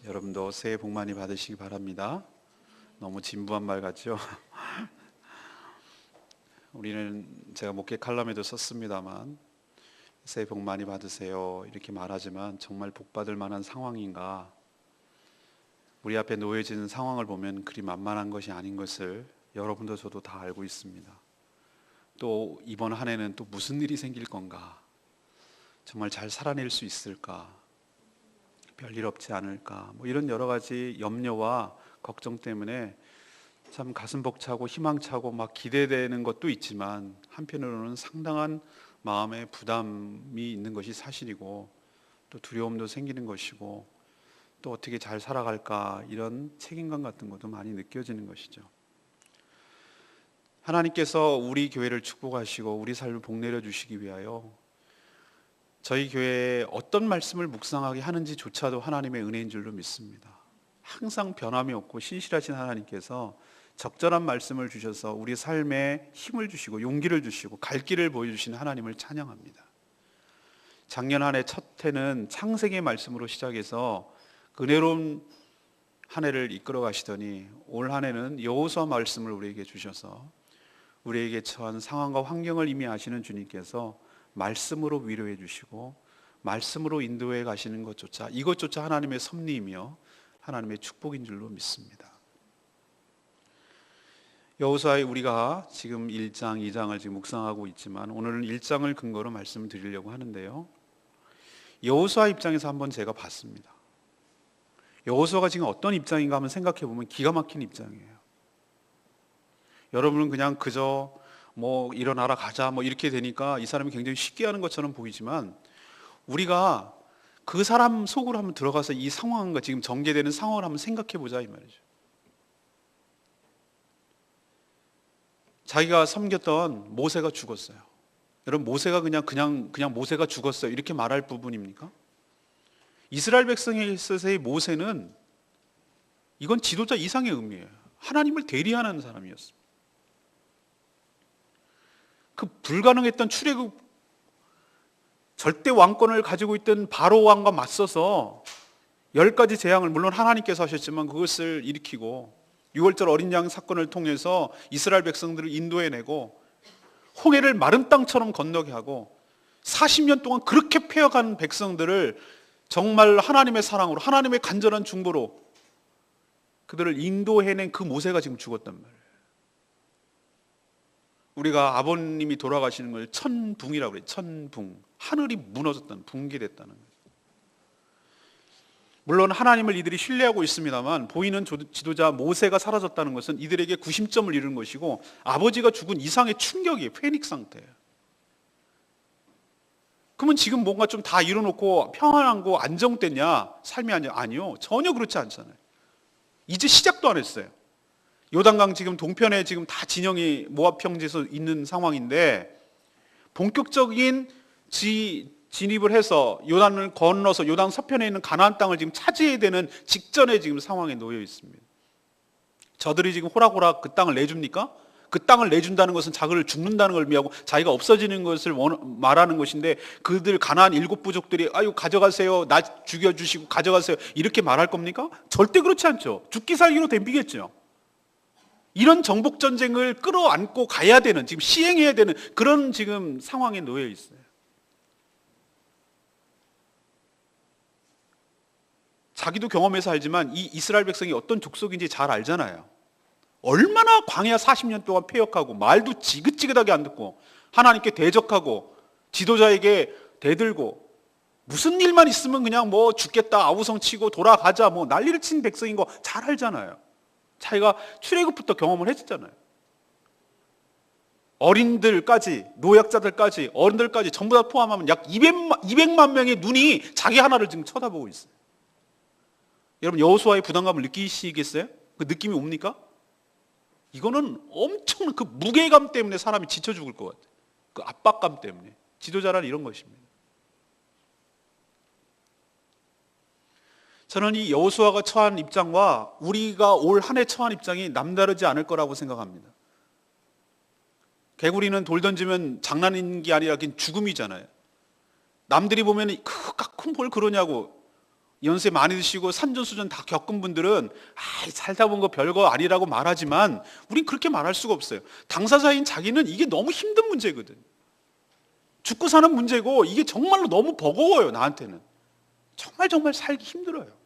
여러분도 새해 복 많이 받으시기 바랍니다. 너무 진부한 말 같죠? 우리는 제가 목회 칼럼에도 썼습니다만 새해 복 많이 받으세요 이렇게 말하지만 정말 복 받을 만한 상황인가? 우리 앞에 놓여진 상황을 보면 그리 만만한 것이 아닌 것을 여러분도 저도 다 알고 있습니다. 또 이번 한 해는 또 무슨 일이 생길 건가? 정말 잘 살아낼 수 있을까? 별일 없지 않을까? 이런 여러 가지 염려와 걱정 때문에 참 가슴 벅차고 희망차고 막 기대되는 것도 있지만 한편으로는 상당한 마음의 부담이 있는 것이 사실이고 또 두려움도 생기는 것이고 또 어떻게 잘 살아갈까 이런 책임감 같은 것도 많이 느껴지는 것이죠. 하나님께서 우리 교회를 축복하시고 우리 삶을 복내려 주시기 위하여 저희 교회에 어떤 말씀을 묵상하게 하는지조차도 하나님의 은혜인 줄로 믿습니다. 항상 변함이 없고 신실하신 하나님께서 적절한 말씀을 주셔서 우리 삶에 힘을 주시고 용기를 주시고 갈 길을 보여주시는 하나님을 찬양합니다. 작년 한 해 첫 해는 창세기의 말씀으로 시작해서 은혜로운 한 해를 이끌어 가시더니 올 한 해는 여호수아 말씀을 우리에게 주셔서 우리에게 처한 상황과 환경을 이미 아시는 주님께서 말씀으로 위로해 주시고 말씀으로 인도해 가시는 이것조차 하나님의 섭리이며 하나님의 축복인 줄로 믿습니다. 여호수아에 우리가 지금 1장, 2장을 지금 묵상하고 있지만 오늘은 1장을 근거로 말씀을 드리려고 하는데요. 여호수아 입장에서 한번 제가 봤습니다. 여호수아가 지금 어떤 입장인가 한번 생각해 보면 기가 막힌 입장이에요. 여러분은 그냥 그저 일어나라 가자 이렇게 되니까 이 사람이 굉장히 쉽게 하는 것처럼 보이지만 우리가 그 사람 속으로 한번 들어가서 이 상황과 지금 전개되는 상황을 한번 생각해 보자 이 말이죠. 자기가 섬겼던 모세가 죽었어요. 여러분 모세가 그냥 모세가 죽었어요 이렇게 말할 부분입니까? 이스라엘 백성에 있어서의 모세는 이건 지도자 이상의 의미예요. 하나님을 대리하는 사람이었습니다. 그 불가능했던 출애굽 절대 왕권을 가지고 있던 바로 왕과 맞서서 10가지 재앙을 물론 하나님께서 하셨지만 그것을 일으키고 6월절 어린 양 사건을 통해서 이스라엘 백성들을 인도해내고 홍해를 마른 땅처럼 건너게 하고 40년 동안 그렇게 패여간 백성들을 정말 하나님의 사랑으로 하나님의 간절한 중보로 그들을 인도해낸 그 모세가 지금 죽었단 말이에요. 우리가 아버님이 돌아가시는 걸 천붕이라고 그래요. 천붕. 하늘이 무너졌다는, 붕괴됐다는 거예요. 물론 하나님을 이들이 신뢰하고 있습니다만 보이는 지도자 모세가 사라졌다는 것은 이들에게 구심점을 이룬 것이고 아버지가 죽은 이상의 충격이에요. 패닉 상태예요. 그러면 지금 뭔가 좀 다 이뤄놓고 평안하고 안정됐냐? 삶이 아니요. 전혀 그렇지 않잖아요. 이제 시작도 안 했어요. 요단강 지금 동편에 지금 다 진영이 모압 평지에서 있는 상황인데 본격적인 진입을 해서 요단을 건너서 요단 서편에 있는 가나안 땅을 지금 차지해야 되는 직전에 지금 상황에 놓여 있습니다. 저들이 지금 호락호락 그 땅을 내줍니까? 그 땅을 내준다는 것은 자기를 죽는다는 걸 의미하고 자기가 없어지는 것을 말하는 것인데 그들 가나안 7부족들이 아유 가져가세요, 나 죽여주시고 가져가세요 이렇게 말할 겁니까? 절대 그렇지 않죠. 죽기 살기로 덤비겠죠. 이런 정복 전쟁을 끌어안고 가야 되는 지금 시행해야 되는 그런 지금 상황에 놓여 있어요. 자기도 경험해서 알지만 이 이스라엘 백성이 어떤 족속인지 잘 알잖아요. 얼마나 광야 40년 동안 패역하고 말도 지긋지긋하게 안 듣고 하나님께 대적하고 지도자에게 대들고 무슨 일만 있으면 그냥 죽겠다 아우성 치고 돌아가자 난리를 친 백성인 거 잘 알잖아요. 자기가 출애굽부터 경험을 했잖아요. 어린들까지 노약자들까지 어른들까지 전부 다 포함하면 약 200만 명의 눈이 자기 하나를 지금 쳐다보고 있어요. 여러분 여호수아의 부담감을 느끼시겠어요? 그 느낌이 옵니까? 이거는 엄청 그 무게감 때문에 사람이 지쳐 죽을 것 같아요. 그 압박감 때문에. 지도자란 이런 것입니다. 저는 이 여호수아가 처한 입장과 우리가 올 한 해 처한 입장이 남다르지 않을 거라고 생각합니다. 개구리는 돌 던지면 장난인 게 아니라 그냥 죽음이잖아요. 남들이 보면 그뭘 그러냐고 연세 많이 드시고 산전수전 다 겪은 분들은 살다 본 거 별거 아니라고 말하지만 우린 그렇게 말할 수가 없어요. 당사자인 자기는 이게 너무 힘든 문제거든. 죽고 사는 문제고 이게 정말로 너무 버거워요. 나한테는 정말 살기 힘들어요.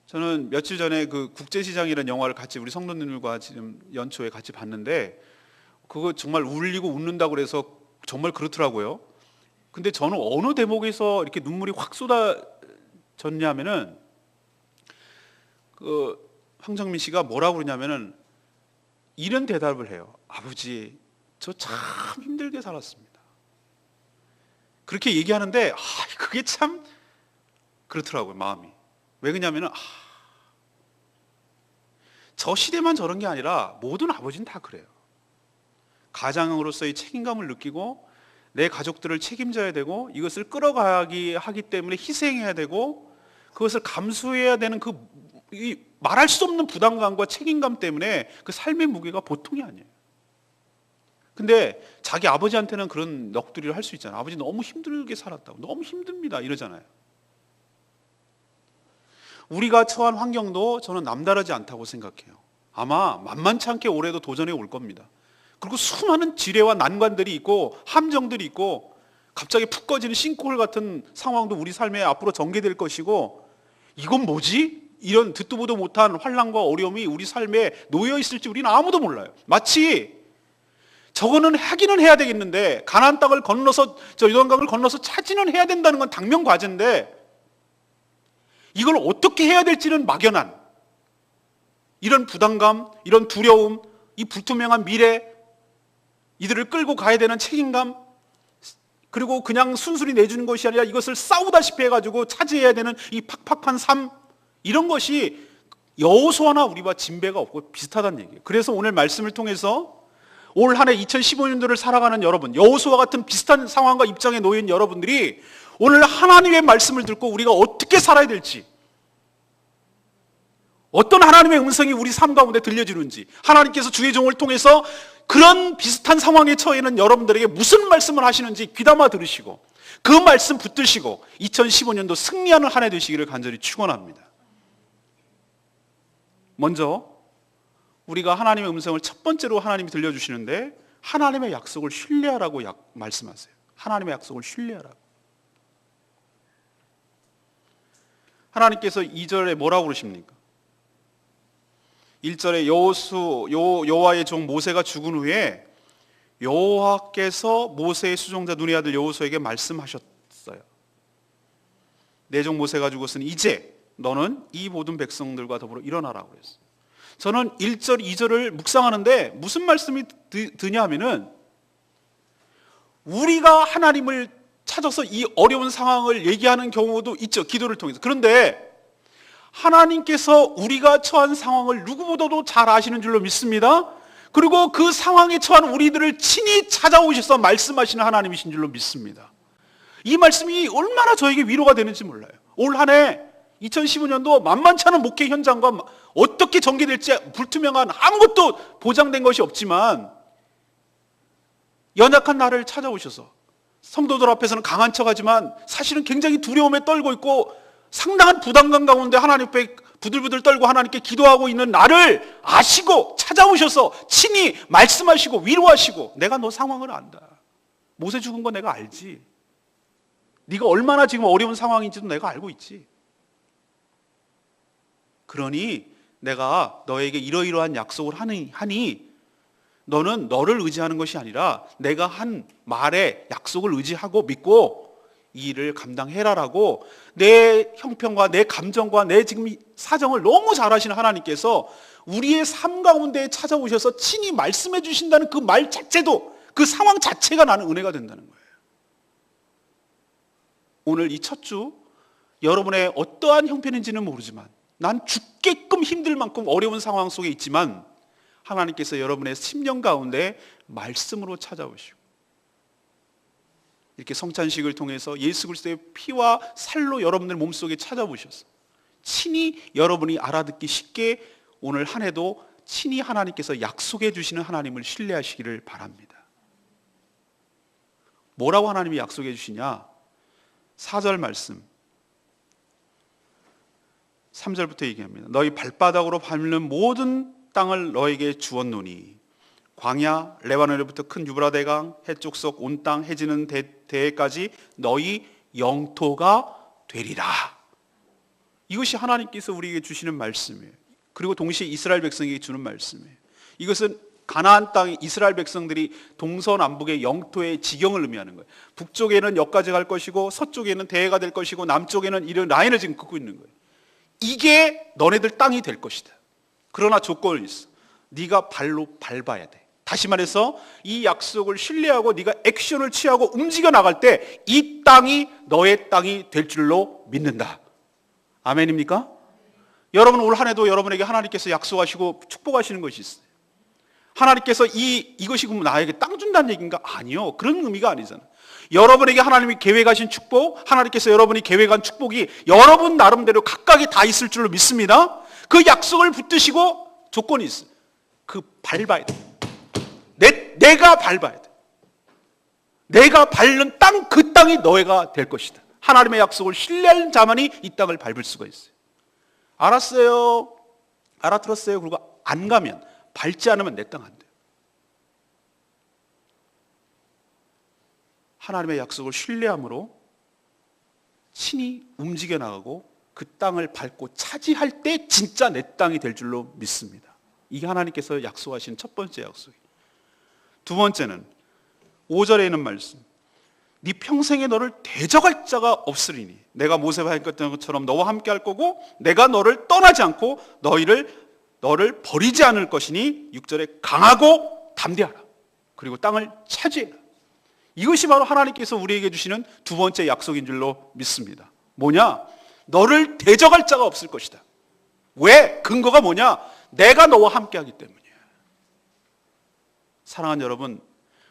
저는 며칠 전에 그 국제시장이라는 영화를 같이 우리 성도님들과 지금 연초에 같이 봤는데 그거 정말 울리고 웃는다고 그래서 정말 그렇더라고요. 근데 저는 어느 대목에서 이렇게 눈물이 확 쏟아졌냐면은 그 황정민 씨가 뭐라고 그러냐면은 이런 대답을 해요. 아버지, 저 참 힘들게 살았습니다. 그렇게 얘기하는데 그게 참 그렇더라고요, 마음이. 왜 그러냐면은 저 시대만 저런 게 아니라 모든 아버지는 다 그래요. 가장으로서의 책임감을 느끼고 내 가족들을 책임져야 되고 이것을 끌어가기 하기 때문에 희생해야 되고 그것을 감수해야 되는 그 말할 수 없는 부담감과 책임감 때문에 그 삶의 무게가 보통이 아니에요. 근데 자기 아버지한테는 그런 넋두리를 할 수 있잖아요. 아버지 너무 힘들게 살았다고, 너무 힘듭니다 이러잖아요. 우리가 처한 환경도 저는 남다르지 않다고 생각해요. 아마 만만치 않게 올해도 도전해 올 겁니다. 그리고 수많은 지뢰와 난관들이 있고 함정들이 있고 갑자기 푹 꺼지는 싱크홀 같은 상황도 우리 삶에 앞으로 전개될 것이고 이건 뭐지? 이런 듣도 보도 못한 환난과 어려움이 우리 삶에 놓여 있을지 우리는 아무도 몰라요. 마치 저거는 하기는 해야 되겠는데 가나안 땅을 건너서 저 요단강을 건너서 차지는 해야 된다는 건 당면 과제인데 이걸 어떻게 해야 될지는 막연한 이런 부담감, 이런 두려움, 이 불투명한 미래, 이들을 끌고 가야 되는 책임감, 그리고 그냥 순순히 내주는 것이 아니라 이것을 싸우다시피 해가지고 차지해야 되는 이 팍팍한 삶, 이런 것이 여호수아나 우리와 진배가 없고 비슷하다는 얘기예요. 그래서 오늘 말씀을 통해서 올 한 해 2015년도를 살아가는 여러분, 여호수아와 같은 비슷한 상황과 입장에 놓인 여러분들이 오늘 하나님의 말씀을 듣고 우리가 어떻게 살아야 될지, 어떤 하나님의 음성이 우리 삶 가운데 들려지는지, 하나님께서 주의 종을 통해서 그런 비슷한 상황에 처해 있는 여러분들에게 무슨 말씀을 하시는지 귀담아 들으시고 그 말씀 붙드시고 2015년도 승리하는 한 해 되시기를 간절히 축원합니다. 먼저 우리가 하나님의 음성을 첫 번째로 하나님이 들려주시는데 하나님의 약속을 신뢰하라고 말씀하세요. 하나님의 약속을 신뢰하라고. 하나님께서 2절에 뭐라고 그러십니까? 1절에 여호와의 종 모세가 죽은 후에 여호와께서 모세의 수종자 눈의 아들 여호수아에게 말씀하셨어요. 내 종 모세가 죽었으니 이제 너는 이 모든 백성들과 더불어 일어나라고 그랬어요. 저는 1절, 2절을 묵상하는데 무슨 말씀이 드냐 하면은 우리가 하나님을 찾아서 이 어려운 상황을 얘기하는 경우도 있죠. 기도를 통해서. 그런데 하나님께서 우리가 처한 상황을 누구보다도 잘 아시는 줄로 믿습니다. 그리고 그 상황에 처한 우리들을 친히 찾아오셔서 말씀하시는 하나님이신 줄로 믿습니다. 이 말씀이 얼마나 저에게 위로가 되는지 몰라요. 올 한 해 2015년도 만만치 않은 목회 현장과 어떻게 전개될지 불투명한 아무것도 보장된 것이 없지만 연약한 나를 찾아오셔서 성도들 앞에서는 강한 척하지만 사실은 굉장히 두려움에 떨고 있고 상당한 부담감 가운데 하나님 앞에 부들부들 떨고 하나님께 기도하고 있는 나를 아시고 찾아오셔서 친히 말씀하시고 위로하시고 내가 너 상황을 안다. 모세 죽은 거 내가 알지. 네가 얼마나 지금 어려운 상황인지도 내가 알고 있지. 그러니 내가 너에게 이러이러한 약속을 하니 너는 너를 의지하는 것이 아니라 내가 한 말에 약속을 의지하고 믿고 이 일을 감당해라라고 내 형편과 내 감정과 내 지금 사정을 너무 잘 아시는 하나님께서 우리의 삶 가운데 찾아오셔서 친히 말씀해 주신다는 그 말 자체도 그 상황 자체가 나는 은혜가 된다는 거예요. 오늘 이 첫 주 여러분의 어떠한 형편인지는 모르지만 난 죽게끔 힘들 만큼 어려운 상황 속에 있지만 하나님께서 여러분의 심령 가운데 말씀으로 찾아오시고 이렇게 성찬식을 통해서 예수 그리스도의 피와 살로 여러분들 몸속에 찾아오셔서 친히 여러분이 알아듣기 쉽게 오늘 한 해도 친히 하나님께서 약속해 주시는 하나님을 신뢰하시기를 바랍니다. 뭐라고 하나님이 약속해 주시냐? 4절 말씀 3절부터 얘기합니다. 너희 발바닥으로 밟는 모든 땅을 너에게 주었노니 광야 레바논에부터 큰 유브라데강 해쪽석 온 땅 해지는 대해까지 너희 영토가 되리라. 이것이 하나님께서 우리에게 주시는 말씀이에요. 그리고 동시에 이스라엘 백성에게 주는 말씀이에요. 이것은 가나안 땅 이스라엘 백성들이 동서남북의 영토의 지경을 의미하는 거예요. 북쪽에는 여기까지 갈 것이고 서쪽에는 대해가 될 것이고 남쪽에는 이런 라인을 지금 긋고 있는 거예요. 이게 너네들 땅이 될 것이다. 그러나 조건이 있어. 네가 발로 밟아야 돼. 다시 말해서 이 약속을 신뢰하고 네가 액션을 취하고 움직여 나갈 때 이 땅이 너의 땅이 될 줄로 믿는다. 아멘입니까? 여러분 올 한 해도 여러분에게 하나님께서 약속하시고 축복하시는 것이 있어요. 하나님께서 이것이 그럼 나에게 땅 준다는 얘기인가? 아니요. 그런 의미가 아니잖아요. 여러분에게 하나님이 계획하신 축복, 하나님께서 여러분이 계획한 축복이 여러분 나름대로 각각이 다 있을 줄로 믿습니다. 그 약속을 붙드시고 조건이 있어요. 그 밟아야 돼. 내가 밟아야 돼. 내가 밟는 땅, 그 땅이 너희가 될 것이다. 하나님의 약속을 신뢰하는 자만이 이 땅을 밟을 수가 있어요. 알았어요. 알아들었어요. 그리고 안 가면, 밟지 않으면 내 땅 안 돼요. 하나님의 약속을 신뢰함으로 친히 움직여 나가고 그 땅을 밟고 차지할 때 진짜 내 땅이 될 줄로 믿습니다. 이게 하나님께서 약속하신 첫 번째 약속이에요. 두 번째는 5절에 있는 말씀. 네 평생에 너를 대적할 자가 없으리니 내가 모세와 했던 것처럼 너와 함께 할 거고 내가 너를 떠나지 않고 너를 버리지 않을 것이니 6절에 강하고 담대하라. 그리고 땅을 차지해라. 이것이 바로 하나님께서 우리에게 주시는 두 번째 약속인 줄로 믿습니다. 뭐냐? 너를 대적할 자가 없을 것이다. 왜? 근거가 뭐냐? 내가 너와 함께 하기 때문이야. 사랑하는 여러분,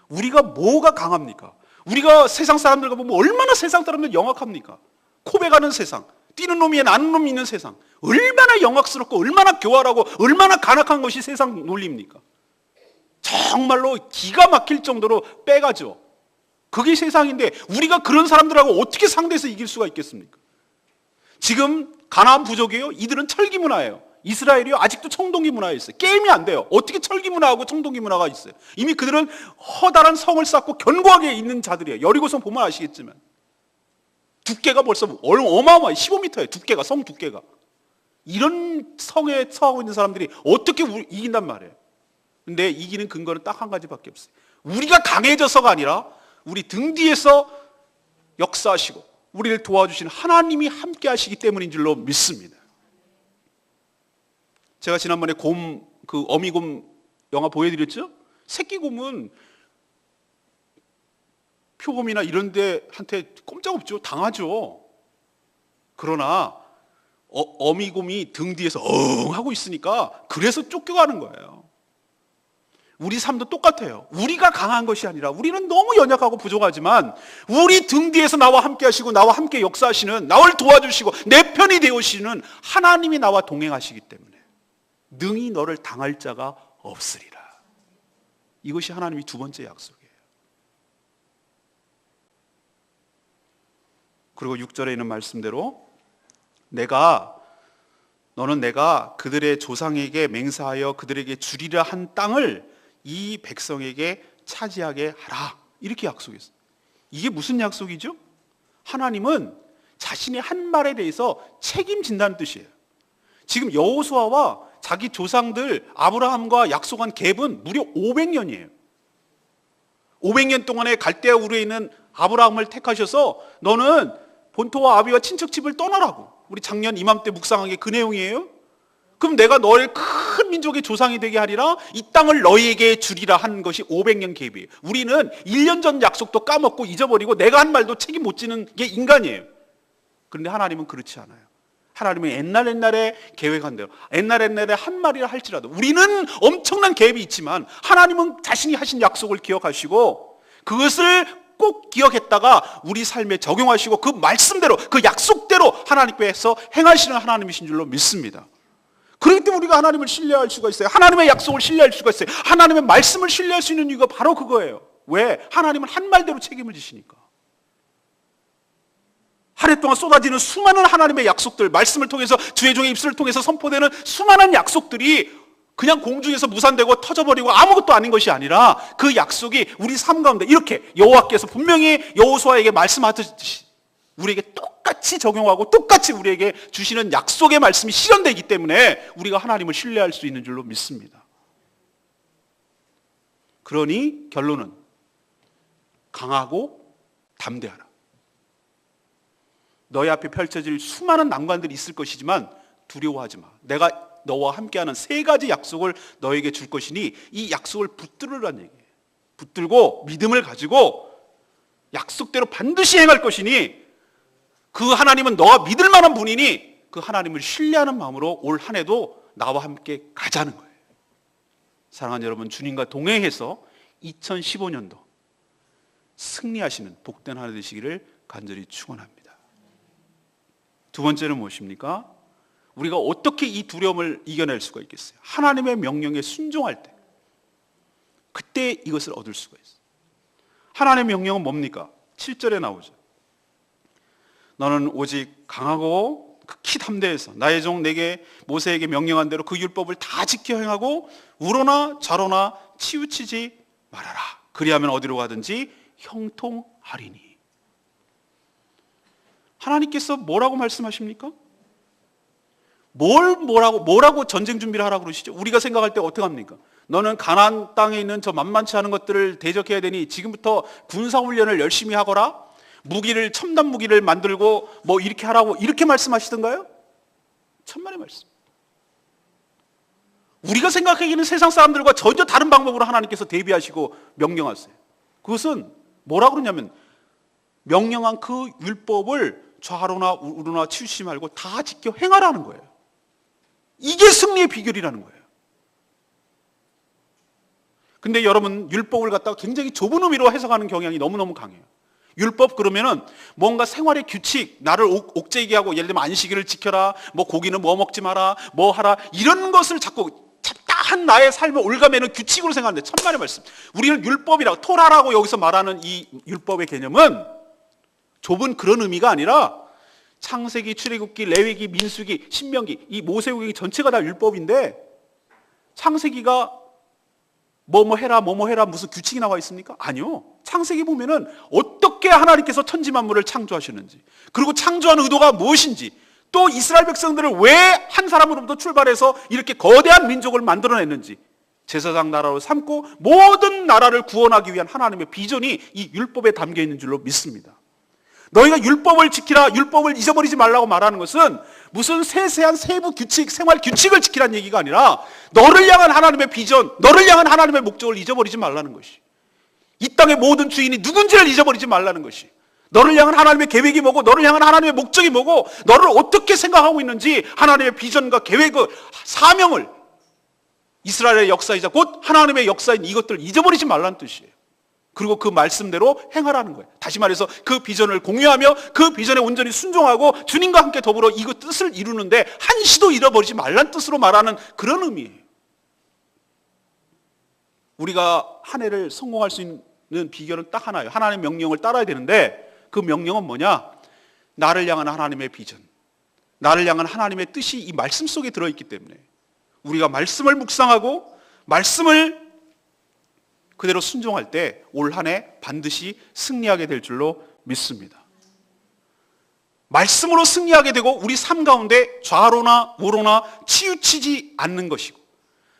우리가 뭐가 강합니까? 우리가 세상 사람들과 보면 얼마나 세상 사람들 영악합니까? 코백하는 세상, 뛰는 놈이 나는 놈이 있는 세상, 얼마나 영악스럽고 얼마나 교활하고 얼마나 간악한 것이 세상 논리입니까? 정말로 기가 막힐 정도로 빼가죠. 그게 세상인데 우리가 그런 사람들하고 어떻게 상대해서 이길 수가 있겠습니까? 지금 가나안 부족이에요. 이들은 철기 문화예요. 이스라엘이요 아직도 청동기 문화에 있어요. 게임이 안 돼요. 어떻게 철기 문화하고 청동기 문화가 있어요? 이미 그들은 커다란 성을 쌓고 견고하게 있는 자들이에요. 여리고성 보면 아시겠지만 두께가 벌써 어마어마해. 15m예요. 두께가, 성 두께가. 이런 성에 처하고 있는 사람들이 어떻게 이긴단 말이에요. 근데 이기는 근거는 딱 한 가지밖에 없어요. 우리가 강해져서가 아니라 우리 등 뒤에서 역사하시고 우리를 도와주시는 하나님이 함께 하시기 때문인 줄로 믿습니다. 제가 지난번에 어미곰 영화 보여드렸죠? 새끼곰은 표범이나 이런 데한테 꼼짝없죠. 당하죠. 그러나 어미곰이 등 뒤에서 하고 있으니까 그래서 쫓겨가는 거예요. 우리 삶도 똑같아요. 우리가 강한 것이 아니라 우리는 너무 연약하고 부족하지만 우리 등 뒤에서 나와 함께 하시고 나와 함께 역사하시는, 나를 도와주시고 내 편이 되어주시는 하나님이 나와 동행하시기 때문에 능히 너를 당할 자가 없으리라. 이것이 하나님이 두 번째 약속이에요. 그리고 6절에 있는 말씀대로 너는 내가 그들의 조상에게 맹세하여 그들에게 주리라 한 땅을 이 백성에게 차지하게 하라. 이렇게 약속했어요. 이게 무슨 약속이죠? 하나님은 자신의 한 말에 대해서 책임진다는 뜻이에요. 지금 여호수아와 자기 조상들 아브라함과 약속한 갭은 무려 500년이에요. 500년 동안에 갈대아 우르에 있는 아브라함을 택하셔서 너는 본토와 아비와 친척집을 떠나라고. 우리 작년 이맘때 묵상한 게 그 내용이에요. 그럼 내가 너를 큰 민족의 조상이 되게 하리라. 이 땅을 너희에게 주리라 한 것이 500년 갭이에요. 우리는 1년 전 약속도 까먹고 잊어버리고 내가 한 말도 책임 못 지는 게 인간이에요. 그런데 하나님은 그렇지 않아요. 하나님은 옛날에 계획한 대로 옛날에 한 말이라 할지라도 우리는 엄청난 갭이 있지만 하나님은 자신이 하신 약속을 기억하시고 그것을 꼭 기억했다가 우리 삶에 적용하시고 그 말씀대로 그 약속대로 하나님께서 행하시는 하나님이신 줄로 믿습니다. 그렇기 때문에 우리가 하나님을 신뢰할 수가 있어요. 하나님의 약속을 신뢰할 수가 있어요. 하나님의 말씀을 신뢰할 수 있는 이유가 바로 그거예요. 왜? 하나님은 한 말대로 책임을 지시니까. 한 해 동안 쏟아지는 수많은 하나님의 약속들, 말씀을 통해서 주의 종의 입술을 통해서 선포되는 수많은 약속들이 그냥 공중에서 무산되고 터져버리고 아무것도 아닌 것이 아니라 그 약속이 우리 삶 가운데 이렇게 여호와께서 분명히 여호수아에게 말씀하듯이 우리에게 똑같이 적용하고 똑같이 우리에게 주시는 약속의 말씀이 실현되기 때문에 우리가 하나님을 신뢰할 수 있는 줄로 믿습니다. 그러니 결론은 강하고 담대하라. 너희 앞에 펼쳐질 수많은 난관들이 있을 것이지만 두려워하지 마. 내가 너와 함께하는 세 가지 약속을 너에게 줄 것이니 이 약속을 붙들으라는 얘기예요. 붙들고 믿음을 가지고 약속대로 반드시 행할 것이니 그 하나님은 너가 믿을 만한 분이니 그 하나님을 신뢰하는 마음으로 올 한 해도 나와 함께 가자는 거예요. 사랑하는 여러분, 주님과 동행해서 2015년도 승리하시는 복된 한 해 되시기를 간절히 축원합니다. 두 번째는 무엇입니까? 우리가 어떻게 이 두려움을 이겨낼 수가 있겠어요? 하나님의 명령에 순종할 때, 그때 이것을 얻을 수가 있어요. 하나님의 명령은 뭡니까? 7절에 나오죠. 너는 오직 강하고 극히 담대해서 나의 종 내게 모세에게 명령한 대로 그 율법을 다 지켜 행하고 우로나 좌로나 치우치지 말아라. 그리하면 어디로 가든지 형통하리니. 하나님께서 뭐라고 말씀하십니까? 뭐라고 전쟁 준비를 하라고 그러시죠? 우리가 생각할 때 어떻게 합니까? 너는 가나안 땅에 있는 저 만만치 않은 것들을 대적해야 되니 지금부터 군사훈련을 열심히 하거라. 무기를, 첨단 무기를 만들고 뭐 이렇게 하라고 이렇게 말씀하시던가요? 천만의 말씀. 우리가 생각하기에는 세상 사람들과 전혀 다른 방법으로 하나님께서 대비하시고 명령하세요. 그것은 뭐라고 그러냐면 명령한 그 율법을 좌로나 우로나 치우치지 말고 다 지켜 행하라는 거예요. 이게 승리의 비결이라는 거예요. 근데 여러분, 율법을 갖다가 굉장히 좁은 의미로 해석하는 경향이 너무너무 강해요. 율법 그러면은 뭔가 생활의 규칙, 나를 옥죄게 하고, 예를 들면 안식일을 지켜라, 뭐 고기는 뭐 먹지 마라, 뭐 하라, 이런 것을 자꾸 잡다한 나의 삶을 올가매는 규칙으로 생각하는데 천만의 말씀. 우리는 율법이라고, 토라라고 여기서 말하는 이 율법의 개념은 좁은 그런 의미가 아니라 창세기, 출애굽기, 레위기, 민수기, 신명기, 이 모세오기 전체가 다 율법인데 창세기가 뭐뭐 해라 무슨 규칙이 나와 있습니까? 아니요. 창세기 보면은 어떻게 하나님께서 천지 만물을 창조하셨는지, 그리고 창조한 의도가 무엇인지, 또 이스라엘 백성들을 왜 한 사람으로부터 출발해서 이렇게 거대한 민족을 만들어냈는지, 제사장 나라로 삼고 모든 나라를 구원하기 위한 하나님의 비전이 이 율법에 담겨 있는 줄로 믿습니다. 너희가 율법을 지키라, 율법을 잊어버리지 말라고 말하는 것은 무슨 세세한 세부 규칙, 생활 규칙을 지키라는 얘기가 아니라 너를 향한 하나님의 비전, 너를 향한 하나님의 목적을 잊어버리지 말라는 것이, 이 땅의 모든 주인이 누군지를 잊어버리지 말라는 것이, 너를 향한 하나님의 계획이 뭐고, 너를 향한 하나님의 목적이 뭐고, 너를 어떻게 생각하고 있는지 하나님의 비전과 계획을, 사명을, 이스라엘의 역사이자 곧 하나님의 역사인 이것들을 잊어버리지 말라는 뜻이에요. 그리고 그 말씀대로 행하라는 거예요. 다시 말해서 그 비전을 공유하며 그 비전에 온전히 순종하고 주님과 함께 더불어 이거 뜻을 이루는데 한시도 잃어버리지 말란 뜻으로 말하는 그런 의미예요. 우리가 한 해를 성공할 수 있는 비결은 딱 하나예요. 하나님의 명령을 따라야 되는데 그 명령은 뭐냐? 나를 향한 하나님의 비전, 나를 향한 하나님의 뜻이 이 말씀 속에 들어있기 때문에 우리가 말씀을 묵상하고 말씀을 그대로 순종할 때 올 한 해 반드시 승리하게 될 줄로 믿습니다. 말씀으로 승리하게 되고 우리 삶 가운데 좌로나 우로나 치우치지 않는 것이고,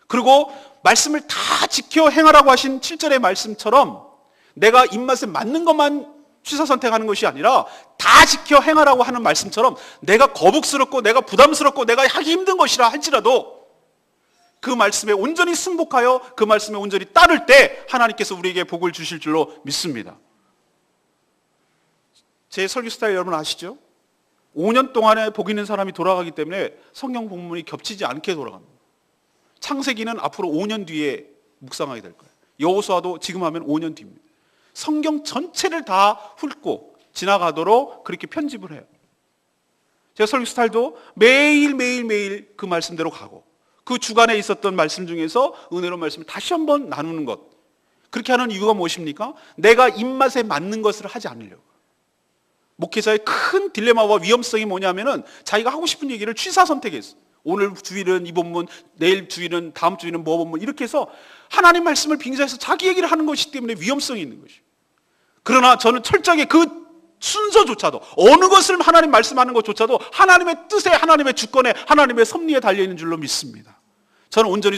그리고 말씀을 다 지켜 행하라고 하신 7절의 말씀처럼 내가 입맛에 맞는 것만 취사 선택하는 것이 아니라 다 지켜 행하라고 하는 말씀처럼 내가 거북스럽고 내가 부담스럽고 내가 하기 힘든 것이라 할지라도 그 말씀에 온전히 승복하여 그 말씀에 온전히 따를 때 하나님께서 우리에게 복을 주실 줄로 믿습니다. 제 설교 스타일 여러분 아시죠? 5년 동안에 복 있는 사람이 돌아가기 때문에 성경 본문이 겹치지 않게 돌아갑니다. 창세기는 앞으로 5년 뒤에 묵상하게 될 거예요. 여호수아도 지금 하면 5년 뒤입니다. 성경 전체를 다 훑고 지나가도록 그렇게 편집을 해요. 제 설교 스타일도 매일 그 말씀대로 가고, 그 주간에 있었던 말씀 중에서 은혜로운 말씀을 다시 한번 나누는 것. 그렇게 하는 이유가 무엇입니까? 내가 입맛에 맞는 것을 하지 않으려고. 목회자의 큰 딜레마와 위험성이 뭐냐면은 자기가 하고 싶은 얘기를 취사 선택했어. 오늘 주일은 이 본문, 내일 주일은 다음 주일은 뭐 본문 이렇게 해서 하나님 말씀을 빙자해서 자기 얘기를 하는 것이기 때문에 위험성이 있는 것이에요. 그러나 저는 철저하게 그 순서조차도 어느 것을 하나님 말씀하는 것조차도 하나님의 뜻에, 하나님의 주권에, 하나님의 섭리에 달려있는 줄로 믿습니다. 저는 온전히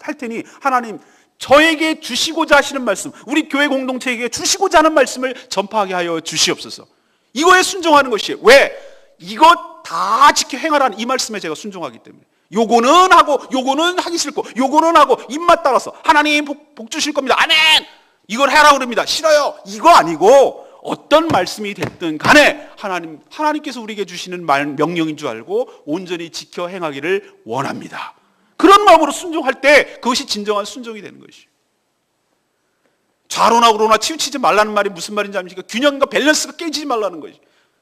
할 테니 하나님 저에게 주시고자 하시는 말씀, 우리 교회 공동체에게 주시고자 하는 말씀을 전파하게 하여 주시옵소서. 이거에 순종하는 것이에요. 왜? 이것 다 지켜 행하라는 이 말씀에 제가 순종하기 때문에. 요거는 하고 요거는 하기 싫고 요거는 하고 입맛 따라서 하나님 복 주실 겁니다. 아멘! 이걸 해라 그럽니다. 싫어요. 이거 아니고 어떤 말씀이 됐든 간에 하나님께서 우리에게 주시는 명령인 줄 알고 온전히 지켜 행하기를 원합니다. 그런 마음으로 순종할 때 그것이 진정한 순종이 되는 것이에요. 좌로나 우로나 치우치지 말라는 말이 무슨 말인지 아십니까? 균형과 밸런스가 깨지지 말라는 것이죠.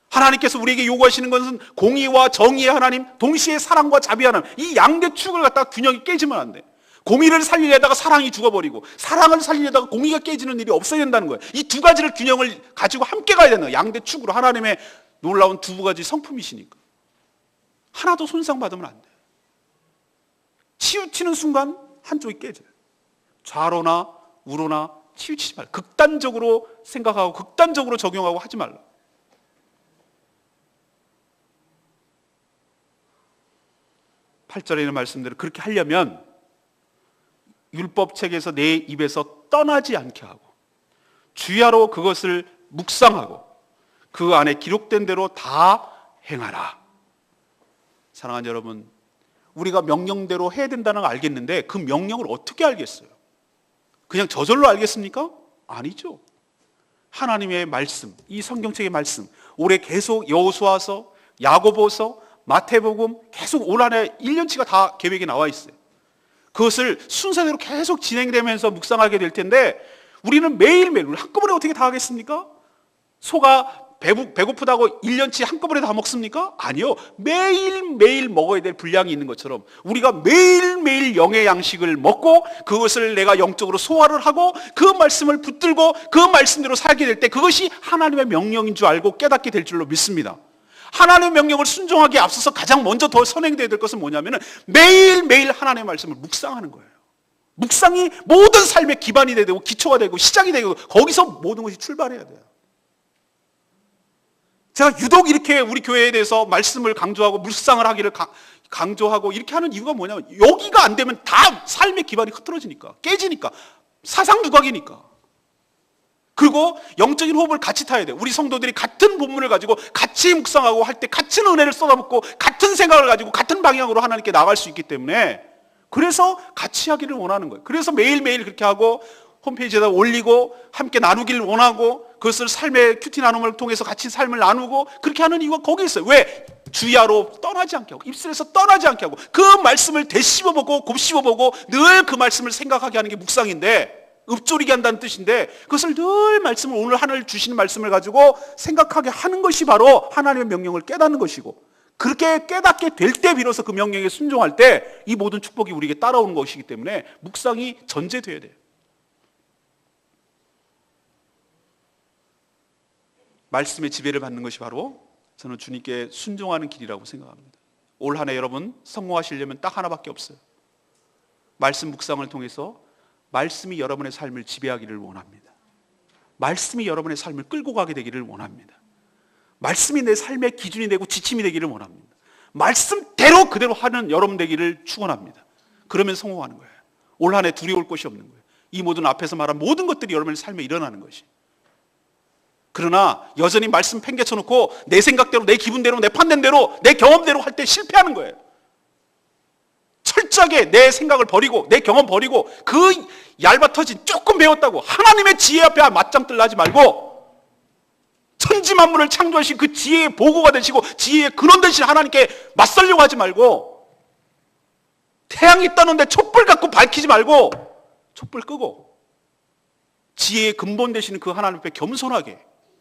하나님께서 우리에게 요구하시는 것은 공의와 정의의 하나님, 동시에 사랑과 자비의 하나님, 이 양대 축을 갖다가 균형이 깨지면 안 돼. 공의를 살리려다가 사랑이 죽어버리고 사랑을 살리려다가 공의가 깨지는 일이 없어야 된다는 거예요. 이 두 가지를 균형을 가지고 함께 가야 되는 거예요. 양대 축으로 하나님의 놀라운 두 가지 성품이시니까. 하나도 손상받으면 안 돼. 치우치는 순간 한쪽이 깨져요. 좌로나 우로나 치우치지 말라. 극단적으로 생각하고 극단적으로 적용하고 하지 말라. 팔 절에 있는 말씀대로 그렇게 하려면 율법책에서 내 입에서 떠나지 않게 하고 주야로 그것을 묵상하고 그 안에 기록된 대로 다 행하라. 사랑하는 여러분, 우리가 명령대로 해야 된다는 걸 알겠는데 그 명령을 어떻게 알겠어요? 그냥 저절로 알겠습니까? 아니죠. 하나님의 말씀, 이 성경책의 말씀, 올해 계속 여호수아서, 야고보서, 마태복음 계속 올 한 해 1년치가 다 계획에 나와 있어요. 그것을 순서대로 계속 진행되면서 묵상하게 될 텐데 우리는 매일매일 한꺼번에 어떻게 다 하겠습니까? 소가 배고프다고 1년치 한꺼번에 다 먹습니까? 아니요. 매일매일 먹어야 될 분량이 있는 것처럼 우리가 매일매일 영의 양식을 먹고 그것을 내가 영적으로 소화를 하고 그 말씀을 붙들고 그 말씀대로 살게 될 때 그것이 하나님의 명령인 줄 알고 깨닫게 될 줄로 믿습니다. 하나님의 명령을 순종하기에 앞서서 가장 먼저 더 선행되어야 될 것은 뭐냐면 매일매일 하나님의 말씀을 묵상하는 거예요. 묵상이 모든 삶의 기반이 되고 기초가 되고 시작이 되고 거기서 모든 것이 출발해야 돼요. 제가 유독 이렇게 우리 교회에 대해서 말씀을 강조하고 묵상을 하기를 강조하고 이렇게 하는 이유가 뭐냐면 여기가 안 되면 다 삶의 기반이 흐트러지니까 깨지니까 사상두각이니까. 그리고 영적인 호흡을 같이 타야 돼요. 우리 성도들이 같은 본문을 가지고 같이 묵상하고 할 때 같은 은혜를 쏟아붓고 같은 생각을 가지고 같은 방향으로 하나님께 나갈 수 있기 때문에 그래서 같이 하기를 원하는 거예요. 그래서 매일매일 그렇게 하고 홈페이지에다 올리고 함께 나누기를 원하고 그것을 삶의 큐티 나눔을 통해서 같이 삶을 나누고 그렇게 하는 이유가 거기에 있어요. 왜? 주야로 떠나지 않게 하고 입술에서 떠나지 않게 하고 그 말씀을 되씹어보고 곱씹어보고 늘 그 말씀을 생각하게 하는 게 묵상인데 읊조리게 한다는 뜻인데 그것을 늘 말씀을 오늘 하늘 주시는 말씀을 가지고 생각하게 하는 것이 바로 하나님의 명령을 깨닫는 것이고 그렇게 깨닫게 될 때 비로소 그 명령에 순종할 때 이 모든 축복이 우리에게 따라오는 것이기 때문에 묵상이 전제돼야 돼요. 말씀의 지배를 받는 것이 바로 저는 주님께 순종하는 길이라고 생각합니다. 올 한 해 여러분 성공하시려면 딱 하나밖에 없어요. 말씀 묵상을 통해서 말씀이 여러분의 삶을 지배하기를 원합니다. 말씀이 여러분의 삶을 끌고 가게 되기를 원합니다. 말씀이 내 삶의 기준이 되고 지침이 되기를 원합니다. 말씀대로 그대로 하는 여러분 되기를 축원합니다. 그러면 성공하는 거예요. 올 한 해 두려울 것이 없는 거예요. 이 모든 앞에서 말한 모든 것들이 여러분의 삶에 일어나는 것이. 그러나 여전히 말씀 팽개쳐놓고 내 생각대로 내 기분대로 내 판단대로 내 경험대로 할 때 실패하는 거예요. 철저하게 내 생각을 버리고 내 경험 버리고 그 얇아터진 조금 배웠다고 하나님의 지혜 앞에 맞짱 뜨려 하지 말고 천지 만물을 창조하신 그 지혜의 보고가 되시고 지혜의 근원 되신 하나님께 맞설려고 하지 말고 태양이 떠는데 촛불 갖고 밝히지 말고 촛불 끄고 지혜의 근본 되시는 그 하나님 앞에 겸손하게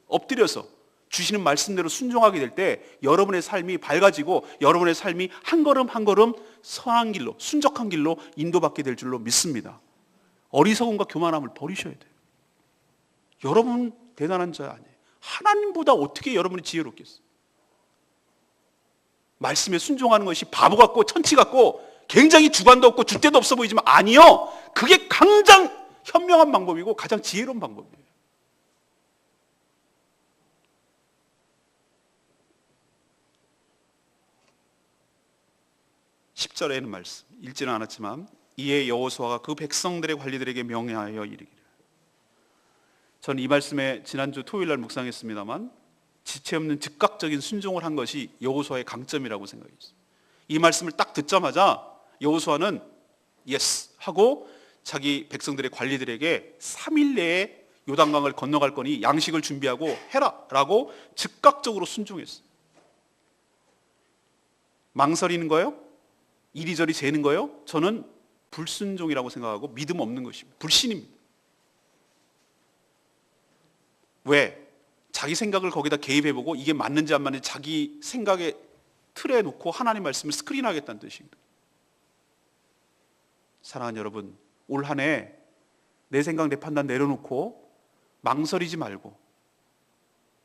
엎드려서 주시는 말씀대로 순종하게 될 때 여러분의 삶이 밝아지고 여러분의 삶이 한 걸음 한 걸음 선한 길로 순적한 길로 인도받게 될 줄로 믿습니다. 어리석음과 교만함을 버리셔야 돼요. 여러분 대단한 자 아니에요. 하나님보다 어떻게 여러분이 지혜롭겠어요? 말씀에 순종하는 것이 바보 같고 천치 같고 굉장히 주관도 없고 줏대도 없어 보이지만 아니요. 그게 가장 현명한 방법이고 가장 지혜로운 방법이에요. (10절에는) 말씀 읽지는 않았지만 이에 여호수아가 그 백성들의 관리들에게 명하여 이르기를. 저는 이 말씀에 지난주 토요일 날 묵상했습니다만 지체 없는 즉각적인 순종을 한 것이 여호수아의 강점이라고 생각했어요. 이 말씀을 딱 듣자마자 여호수아는 예스 하고 자기 백성들의 관리들에게 3일 내에 요단강을 건너갈 거니 양식을 준비하고 해라 라고 즉각적으로 순종했어요. 망설이는 거예요? 이리저리 재는 거예요? 저는 불순종이라고 생각하고 믿음 없는 것입니다. 불신입니다. 왜? 자기 생각을 거기다 개입해보고 이게 맞는지 안 맞는지 자기 생각의 틀에 놓고 하나님 말씀을 스크린하겠다는 뜻입니다. 사랑하는 여러분, 올 한 해 내 생각 내 판단 내려놓고 망설이지 말고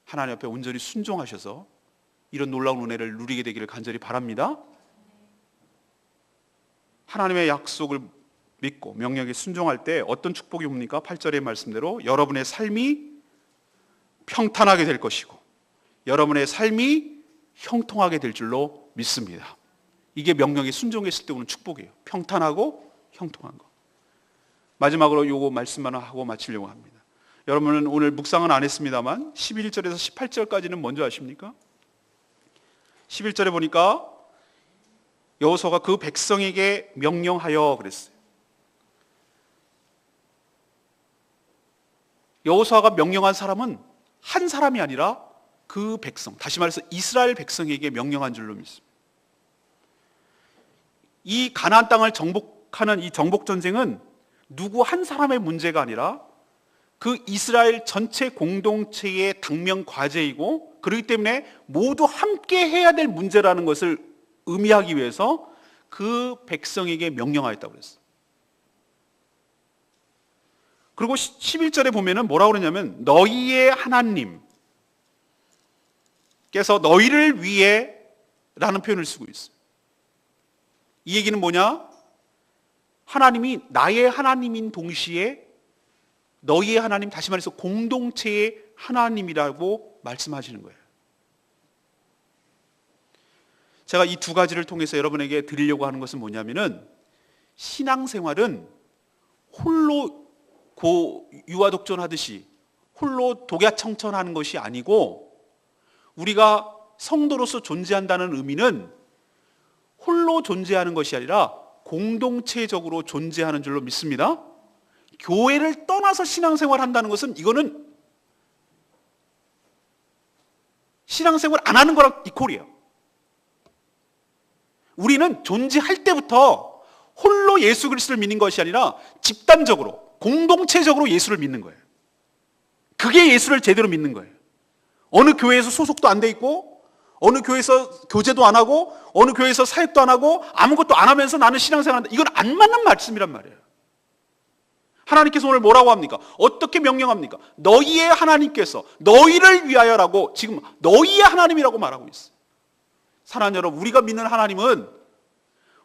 하나님 앞에 온전히 순종하셔서 이런 놀라운 은혜를 누리게 되기를 간절히 바랍니다. 하나님의 약속을 믿고 명령에 순종할 때 어떤 축복이 옵니까? 8절의 말씀대로 여러분의 삶이 평탄하게 될 것이고 여러분의 삶이 형통하게 될 줄로 믿습니다. 이게 명령에 순종했을 때 오는 축복이에요. 평탄하고 형통한 거. 마지막으로 요거 말씀만 하고 마치려고 합니다. 여러분은 오늘 묵상은 안 했습니다만 11절에서 18절까지는 뭔지 아십니까? 11절에 보니까 여호수아가 그 백성에게 명령하여 그랬어요. 여호수아가 명령한 사람은 한 사람이 아니라 그 백성, 다시 말해서 이스라엘 백성에게 명령한 줄로 믿습니다. 이 가나안 땅을 정복하는 이 정복 전쟁은 누구 한 사람의 문제가 아니라 그 이스라엘 전체 공동체의 당면 과제이고 그렇기 때문에 모두 함께 해야 될 문제라는 것을 의미하기 위해서 그 백성에게 명령하였다고 그랬어요. 그리고 11절에 보면은 뭐라고 그러냐면 너희의 하나님께서 너희를 위해 라는 표현을 쓰고 있어요. 이 얘기는 뭐냐? 하나님이 나의 하나님인 동시에 너희의 하나님, 다시 말해서 공동체의 하나님이라고 말씀하시는 거예요. 제가 이 두 가지를 통해서 여러분에게 드리려고 하는 것은 뭐냐면은 신앙생활은 홀로 유아독존하듯이 홀로 독야청천하는 것이 아니고 우리가 성도로서 존재한다는 의미는 홀로 존재하는 것이 아니라 공동체적으로 존재하는 줄로 믿습니다. 교회를 떠나서 신앙생활 한다는 것은 이거는 신앙생활 안 하는 거랑 이퀄이에요. 우리는 존재할 때부터 홀로 예수 그리스도를 믿는 것이 아니라 집단적으로 공동체적으로 예수를 믿는 거예요. 그게 예수를 제대로 믿는 거예요. 어느 교회에서 소속도 안 돼 있고 어느 교회에서 교제도 안 하고 어느 교회에서 사역도 안 하고 아무것도 안 하면서 나는 신앙생활 한다. 이건 안 맞는 말씀이란 말이에요. 하나님께서 오늘 뭐라고 합니까? 어떻게 명령합니까? 너희의 하나님께서 너희를 위하여라고 지금 너희의 하나님이라고 말하고 있어요. 사랑하는 여러분, 우리가 믿는 하나님은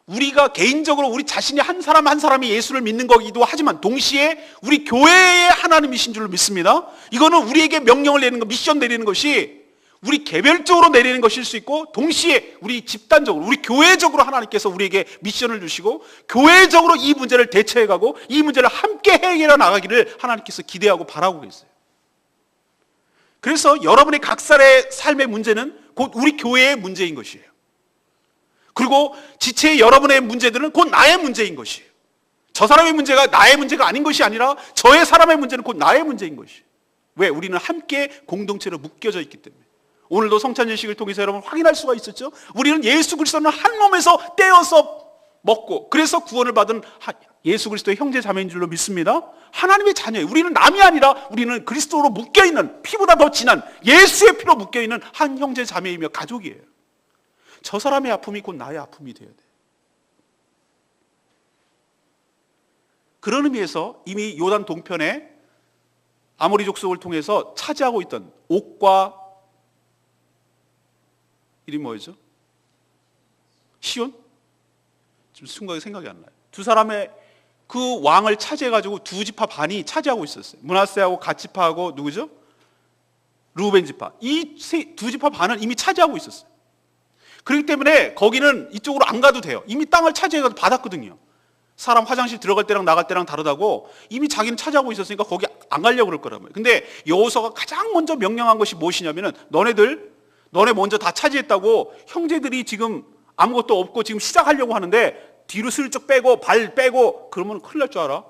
우리가 개인적으로 우리 자신이 한 사람 한 사람이 예수를 믿는 거기도 하지만 동시에 우리 교회의 하나님이신 줄로 믿습니다. 이거는 우리에게 명령을 내리는 것, 미션 내리는 것이 우리 개별적으로 내리는 것일 수 있고 동시에 우리 집단적으로, 우리 교회적으로 하나님께서 우리에게 미션을 주시고 교회적으로 이 문제를 대처해가고 이 문제를 함께 해결해 나가기를 하나님께서 기대하고 바라고 계세요. 그래서 여러분의 각사의 삶의 문제는 곧 우리 교회의 문제인 것이에요. 그리고 지체의 여러분의 문제들은 곧 나의 문제인 것이에요. 저 사람의 문제가 나의 문제가 아닌 것이 아니라 저의 사람의 문제는 곧 나의 문제인 것이에요. 왜? 우리는 함께 공동체로 묶여져 있기 때문에. 오늘도 성찬예식을 통해서 여러분 확인할 수가 있었죠. 우리는 예수 그리스도는 한 몸에서 떼어서 먹고 그래서 구원을 받은 예수 그리스도의 형제 자매인 줄로 믿습니다. 하나님의 자녀예요. 우리는 남이 아니라 우리는 그리스도로 묶여있는, 피보다 더 진한 예수의 피로 묶여있는 한 형제 자매이며 가족이에요. 저 사람의 아픔이 곧 나의 아픔이 되어야 돼요. 그런 의미에서 이미 요단 동편에 아모리 족속을 통해서 차지하고 있던 옥과 이름이 뭐였죠? 시온? 지금 순간에 생각이 안 나요. 두 사람의 그 왕을 차지해가지고 두 지파 반이 차지하고 있었어요. 므낫세하고 갓 지파하고 누구죠? 르우벤 지파. 이 두 지파 반은 이미 차지하고 있었어요. 그렇기 때문에 거기는 이쪽으로 안 가도 돼요. 이미 땅을 차지해가지고 받았거든요. 사람 화장실 들어갈 때랑 나갈 때랑 다르다고 이미 자기는 차지하고 있었으니까 거기 안 가려고 그럴 거란 말이에요. 근데 여호수아가 가장 먼저 명령한 것이 무엇이냐면은 너네 먼저 다 차지했다고 형제들이 지금 아무것도 없고 지금 시작하려고 하는데 뒤로 슬쩍 빼고 발 빼고 그러면 큰일 날 줄 알아?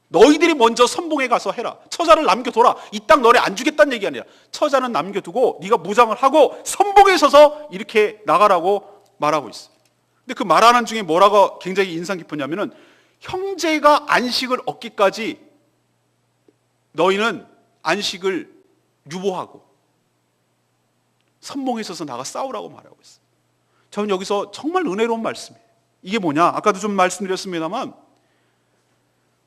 너희들이 먼저 선봉에 가서 해라. 처자를 남겨둬라. 이 땅 너네 안 주겠다는 얘기 아니야. 처자는 남겨두고 네가 무장을 하고 선봉에 서서 이렇게 나가라고 말하고 있어. 근데 그 말하는 중에 뭐라고 굉장히 인상 깊었냐면은 형제가 안식을 얻기까지 너희는 안식을 유보하고 선봉에 서서 나가 싸우라고 말하고 있어요. 저는 여기서 정말 은혜로운 말씀이에요. 이게 뭐냐? 아까도 좀 말씀드렸습니다만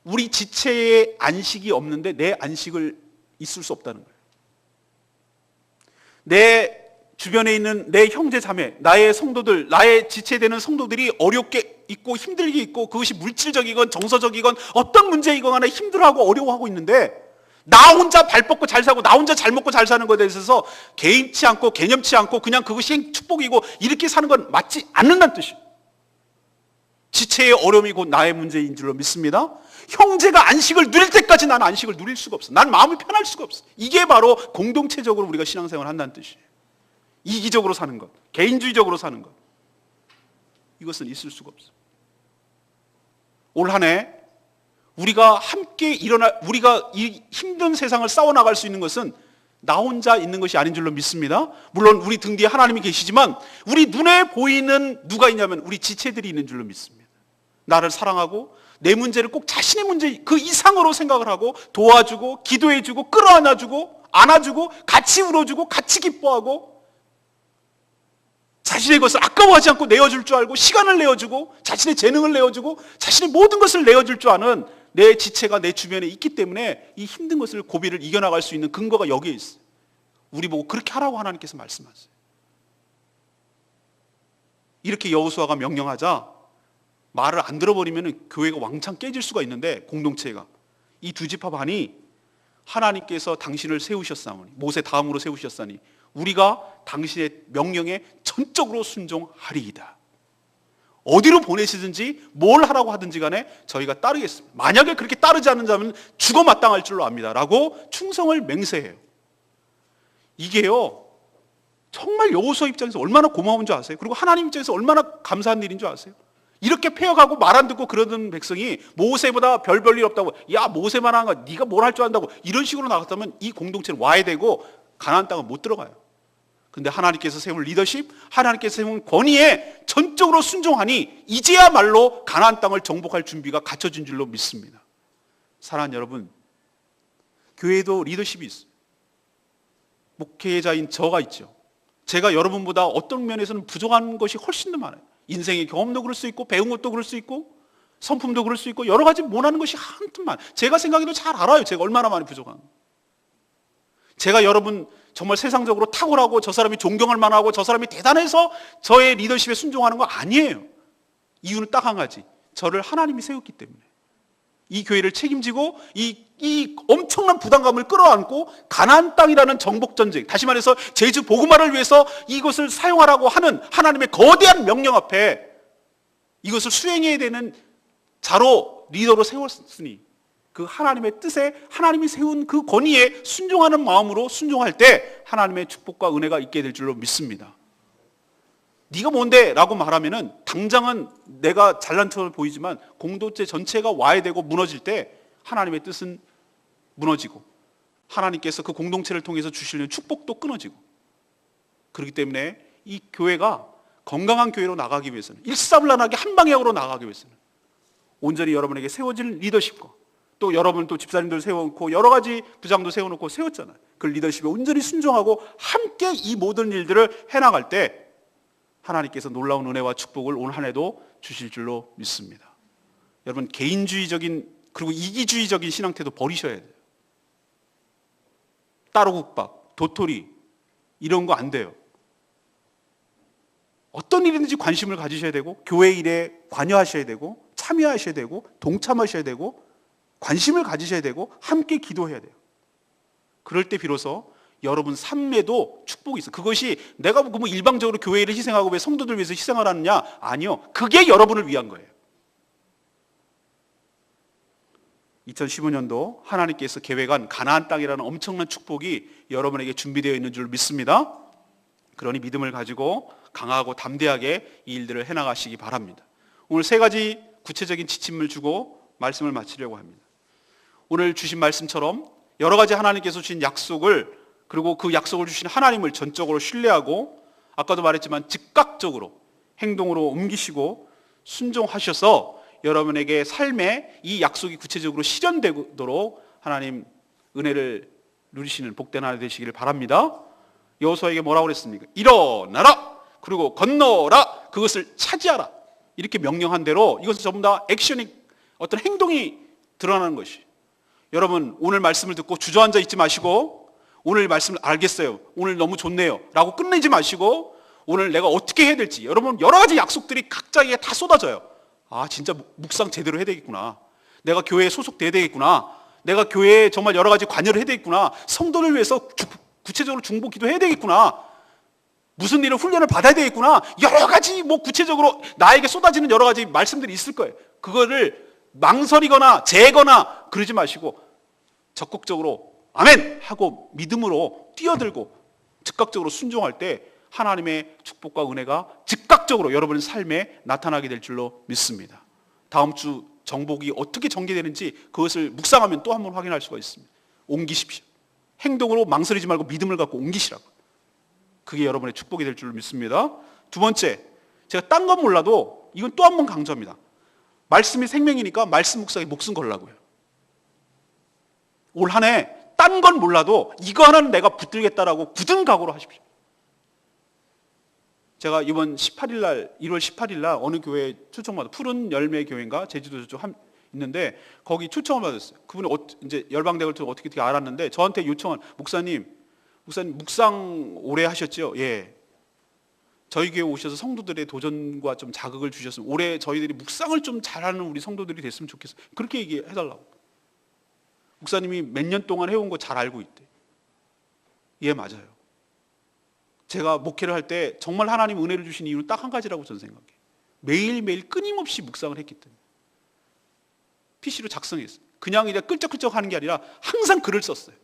우리 지체에 안식이 없는데 내 안식을 있을 수 없다는 거예요. 내 주변에 있는 내 형제 자매, 나의 성도들, 나의 지체되는 성도들이 어렵게 있고 힘들게 있고 그것이 물질적이건 정서적이건 어떤 문제이건 간에 힘들어하고 어려워하고 있는데 나 혼자 발 뻗고 잘 살고 나 혼자 잘 먹고 잘 사는 것에 대해서 개인치 않고 개념치 않고 그냥 그것이 축복이고 이렇게 사는 건 맞지 않는다는 뜻이에요. 지체의 어려움이 곧 나의 문제인 줄로 믿습니다. 형제가 안식을 누릴 때까지 나는 안식을 누릴 수가 없어. 난 마음이 편할 수가 없어. 이게 바로 공동체적으로 우리가 신앙생활을 한다는 뜻이에요. 이기적으로 사는 것, 개인주의적으로 사는 것, 이것은 있을 수가 없어. 올 한 해 우리가 함께 우리가 이 힘든 세상을 싸워나갈 수 있는 것은 나 혼자 있는 것이 아닌 줄로 믿습니다. 물론 우리 등 뒤에 하나님이 계시지만 우리 눈에 보이는 누가 있냐면 우리 지체들이 있는 줄로 믿습니다. 나를 사랑하고 내 문제를 꼭 자신의 문제 그 이상으로 생각을 하고 도와주고 기도해주고 끌어안아주고 안아주고 같이 울어주고 같이 기뻐하고 자신의 것을 아까워하지 않고 내어줄 줄 알고 시간을 내어주고 자신의 재능을 내어주고 자신의 모든 것을 내어줄 줄 아는 내 지체가 내 주변에 있기 때문에 이 힘든 것을 고비를 이겨나갈 수 있는 근거가 여기에 있어요. 우리 보고 그렇게 하라고 하나님께서 말씀하세요. 이렇게 여호수아가 명령하자 말을 안 들어버리면 교회가 왕창 깨질 수가 있는데 공동체가 이 두 지파 반이 하나님께서 당신을 세우셨사오니 모세 다음으로 세우셨사니 우리가 당신의 명령에 전적으로 순종하리이다. 어디로 보내시든지 뭘 하라고 하든지 간에 저희가 따르겠습니다. 만약에 그렇게 따르지 않는 자면 죽어 마땅할 줄로 압니다. 라고 충성을 맹세해요. 이게요 정말 여호수아 입장에서 얼마나 고마운 줄 아세요? 그리고 하나님 입장에서 얼마나 감사한 일인 줄 아세요? 이렇게 폐역하고 말 안 듣고 그러던 백성이 모세보다 별 일 없다고 야 모세만 한 거 네가 뭘 할 줄 안다고 이런 식으로 나갔다면 이 공동체는 와야 되고 가나안 땅은 못 들어가요. 근데 하나님께서 세운 리더십, 하나님께서 세운 권위에 전적으로 순종하니 이제야말로 가나안 땅을 정복할 준비가 갖춰진 줄로 믿습니다. 사랑하는 여러분, 교회에도 리더십이 있어요. 목회자인 저가 있죠. 제가 여러분보다 어떤 면에서는 부족한 것이 훨씬 더 많아요. 인생의 경험도 그럴 수 있고 배운 것도 그럴 수 있고 성품도 그럴 수 있고 여러 가지 못하는 것이 한틈 많아요. 제가 생각해도 잘 알아요. 제가 얼마나 많이 부족한. 제가 여러분 정말 세상적으로 탁월하고 저 사람이 존경할 만하고 저 사람이 대단해서 저의 리더십에 순종하는 거 아니에요. 이유는 딱 한 가지. 저를 하나님이 세웠기 때문에. 이 교회를 책임지고 이 엄청난 부담감을 끌어안고 가나안 땅이라는 정복전쟁, 다시 말해서 제주 복음화를 위해서 이것을 사용하라고 하는 하나님의 거대한 명령 앞에 이것을 수행해야 되는 자로 리더로 세웠으니 그 하나님의 뜻에 하나님이 세운 그 권위에 순종하는 마음으로 순종할 때 하나님의 축복과 은혜가 있게 될 줄로 믿습니다. 네가 뭔데? 라고 말하면은 당장은 내가 잘난 척을 보이지만 공동체 전체가 와야 되고 무너질 때 하나님의 뜻은 무너지고 하나님께서 그 공동체를 통해서 주시는 축복도 끊어지고 그렇기 때문에 이 교회가 건강한 교회로 나가기 위해서는 일사불란하게 한 방향으로 나가기 위해서는 온전히 여러분에게 세워질 리더십과 또 여러분 또 집사님들 세워놓고 여러 가지 부장도 세워놓고 세웠잖아요. 그 리더십에 온전히 순종하고 함께 이 모든 일들을 해나갈 때 하나님께서 놀라운 은혜와 축복을 올 한 해도 주실 줄로 믿습니다. 여러분 개인주의적인 그리고 이기주의적인 신앙태도 버리셔야 돼요. 따로국밥, 도토리 이런 거 안 돼요. 어떤 일이든지 관심을 가지셔야 되고 교회 일에 관여하셔야 되고 참여하셔야 되고 동참하셔야 되고 관심을 가지셔야 되고 함께 기도해야 돼요. 그럴 때 비로소 여러분 삶에도 축복이 있어요. 그것이 내가 뭐 일방적으로 교회 일을 희생하고 왜 성도들 위해서 희생을 하느냐? 아니요. 그게 여러분을 위한 거예요. 2015년도 하나님께서 계획한 가나안 땅이라는 엄청난 축복이 여러분에게 준비되어 있는 줄 믿습니다. 그러니 믿음을 가지고 강하고 담대하게 이 일들을 해나가시기 바랍니다. 오늘 세 가지 구체적인 지침을 주고 말씀을 마치려고 합니다. 오늘 주신 말씀처럼 여러 가지 하나님께서 주신 약속을, 그리고 그 약속을 주신 하나님을 전적으로 신뢰하고 아까도 말했지만 즉각적으로 행동으로 옮기시고 순종하셔서 여러분에게 삶에 이 약속이 구체적으로 실현되도록 하나님 은혜를 누리시는 복된 하나 되시기를 바랍니다. 여호수아에게 뭐라고 그랬습니까? 일어나라! 그리고 건너라! 그것을 차지하라! 이렇게 명령한 대로 이것은 전부 다 액션이, 어떤 행동이 드러나는 것이. 여러분 오늘 말씀을 듣고 주저앉아 있지 마시고 오늘 말씀을 알겠어요, 오늘 너무 좋네요 라고 끝내지 마시고 오늘 내가 어떻게 해야 될지, 여러분 여러 가지 약속들이 각자에게 다 쏟아져요. 아 진짜 묵상 제대로 해야 되겠구나, 내가 교회에 소속돼야 되겠구나, 내가 교회에 정말 여러 가지 관여를 해야 되겠구나, 성도를 위해서 구체적으로 중보 기도해야 되겠구나, 무슨 일을 훈련을 받아야 되겠구나, 여러 가지 구체적으로 나에게 쏟아지는 여러 가지 말씀들이 있을 거예요. 그거를 망설이거나 재거나 그러지 마시고 적극적으로 아멘 하고 믿음으로 뛰어들고 즉각적으로 순종할 때 하나님의 축복과 은혜가 즉각적으로 여러분의 삶에 나타나게 될 줄로 믿습니다. 다음 주 정복이 어떻게 전개되는지 그것을 묵상하면 또 한 번 확인할 수가 있습니다. 옮기십시오. 행동으로 망설이지 말고 믿음을 갖고 옮기시라고. 그게 여러분의 축복이 될 줄로 믿습니다. 두 번째, 제가 딴 건 몰라도 이건 또 한 번 강조합니다. 말씀이 생명이니까 말씀 묵상에 목숨 걸라고요. 올 한 해 딴 건 몰라도 이거 하나는 내가 붙들겠다라고 굳은 각오로 하십시오. 제가 이번 18일 날, 1월 18일 날 어느 교회에 초청받아, 푸른 열매 교회인가 제주도 저쪽 있는데 거기 초청을 받았어요. 그분이 이제 열방대를 어떻게 알았는데 저한테 요청한, 목사님 묵상 오래 하셨죠? 예. 저희 교회 오셔서 성도들의 도전과 좀 자극을 주셨으면 올해 저희들이 묵상을 좀 잘하는 우리 성도들이 됐으면 좋겠어요. 그렇게 얘기해달라고. 목사님이 몇 년 동안 해온 거 잘 알고 있대. 예, 맞아요. 제가 목회를 할 때 정말 하나님 은혜를 주신 이유는 딱 한 가지라고 저는 생각해요. 매일매일 끊임없이 묵상을 했기 때문에. PC로 작성했어요. 그냥 이제 끌적끌적 하는 게 아니라 항상 글을 썼어요.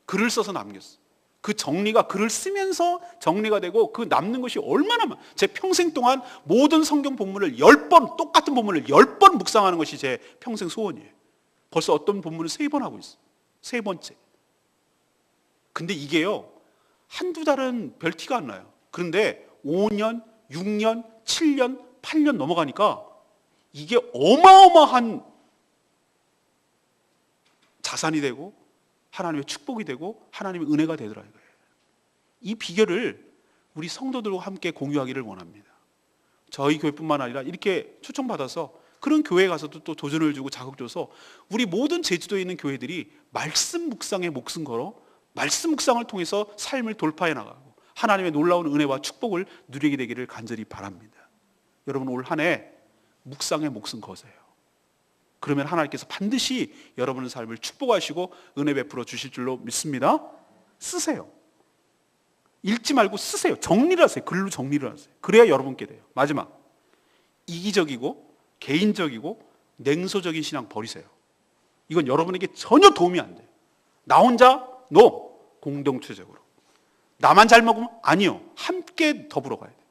글을 써서 남겼어요. 그 정리가, 글을 쓰면서 정리가 되고 그 남는 것이 얼마나 많아요. 제 평생 동안 모든 성경 본문을 10번, 똑같은 본문을 10번 묵상하는 것이 제 평생 소원이에요. 벌써 어떤 본문을 3번 하고 있어요. 3번째. 근데 이게요, 한두 달은 별 티가 안 나요. 그런데 5년, 6년, 7년, 8년 넘어가니까 이게 어마어마한 자산이 되고 하나님의 축복이 되고 하나님의 은혜가 되더라 이거예요. 이 비결을 우리 성도들과 함께 공유하기를 원합니다. 저희 교회뿐만 아니라 이렇게 초청받아서 그런 교회에 가서도 또 도전을 주고 자극 줘서 우리 모든 제주도에 있는 교회들이 말씀 묵상에 목숨 걸어 말씀 묵상을 통해서 삶을 돌파해 나가고 하나님의 놀라운 은혜와 축복을 누리게 되기를 간절히 바랍니다. 여러분 올 한 해 묵상에 목숨 거세요. 그러면 하나님께서 반드시 여러분의 삶을 축복하시고 은혜 베풀어 주실 줄로 믿습니다. 쓰세요. 읽지 말고 쓰세요. 정리를 하세요. 글로 정리를 하세요. 그래야 여러분께 돼요. 마지막, 이기적이고 개인적이고 냉소적인 신앙 버리세요. 이건 여러분에게 전혀 도움이 안 돼요. 나 혼자? 노! 공동체적으로. 나만 잘 먹으면? 아니요. 함께 더불어 가야 돼요.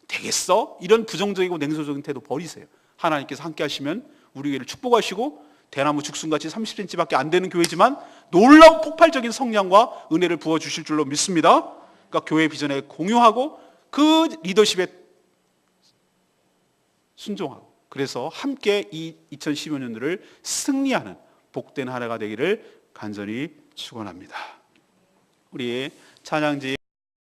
되겠어? 이런 부정적이고 냉소적인 태도 버리세요. 하나님께서 함께 하시면 우리 교회를 축복하시고 대나무 죽순같이 30cm밖에 안 되는 교회지만 놀라운 폭발적인 성량과 은혜를 부어주실 줄로 믿습니다. 그러니까 교회 비전에 공유하고 그 리더십에 순종하고 그래서 함께 이 2015년도를 승리하는 복된 한 해가 되기를 간절히 축원합니다. 우리 찬양지